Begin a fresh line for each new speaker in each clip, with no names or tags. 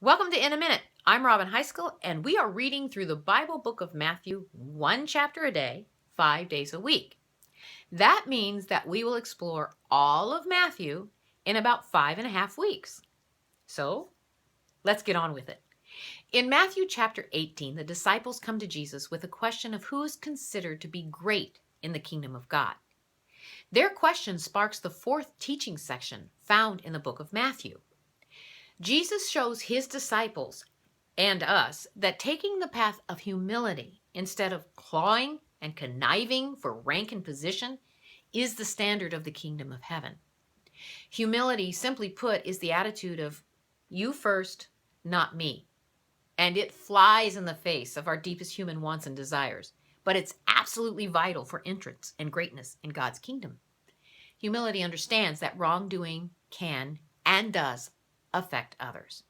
Welcome to In a Minute. I'm Robin Heiskell, and we are reading through the Bible book of Matthew, one chapter a day, 5 days a week. That means that we will explore all of Matthew in about 5.5 weeks. So let's get on with it. In Matthew chapter 18, the disciples come to Jesus with a question of who is considered to be great in the kingdom of God. Their question sparks the fourth teaching section found in the book of Matthew. Jesus shows his disciples and us that taking the path of humility instead of clawing and conniving for rank and position is the standard of the kingdom of heaven. Humility, simply put, is the attitude of you first, not me. And it flies in the face of our deepest human wants and desires, but it's absolutely vital for entrance and greatness in God's kingdom. Humility understands that wrongdoing can and does affect others.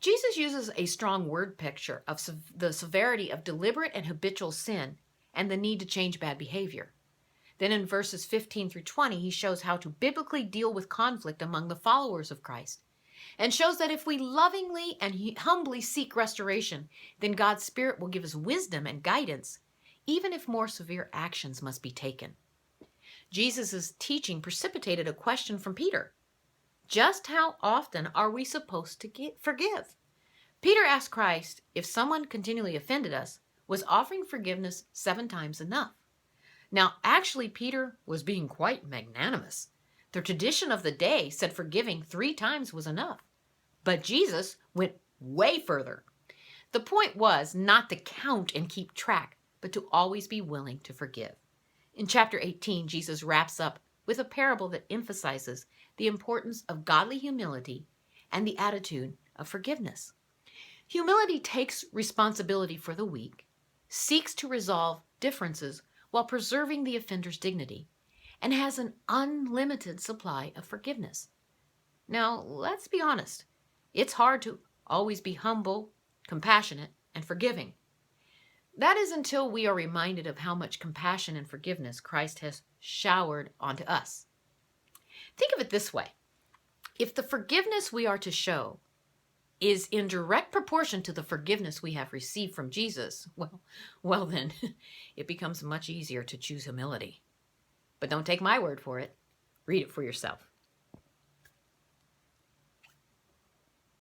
Jesus uses a strong word picture of the severity of deliberate and habitual sin and the need to change bad behavior. Then in verses 15 through 20, he shows how to biblically deal with conflict among the followers of Christ and shows that if we lovingly and humbly seek restoration, then God's Spirit will give us wisdom and guidance, even if more severe actions must be taken. Jesus' teaching precipitated a question from Peter. Just how often are we supposed to forgive? Peter asked Christ if someone continually offended us, was offering forgiveness 7 times enough? Now, actually, Peter was being quite magnanimous. The tradition of the day said forgiving 3 times was enough. But Jesus went way further. The point was not to count and keep track, but to always be willing to forgive. In chapter 18, Jesus wraps up with a parable that emphasizes the importance of godly humility and the attitude of forgiveness. Humility takes responsibility for the weak, seeks to resolve differences while preserving the offender's dignity, and has an unlimited supply of forgiveness. Now, let's be honest. It's hard to always be humble, compassionate, and forgiving. That is until we are reminded of how much compassion and forgiveness Christ has showered onto us. Think of it this way. If the forgiveness we are to show is in direct proportion to the forgiveness we have received from Jesus, well then, it becomes much easier to choose humility. But don't take my word for it. Read it for yourself.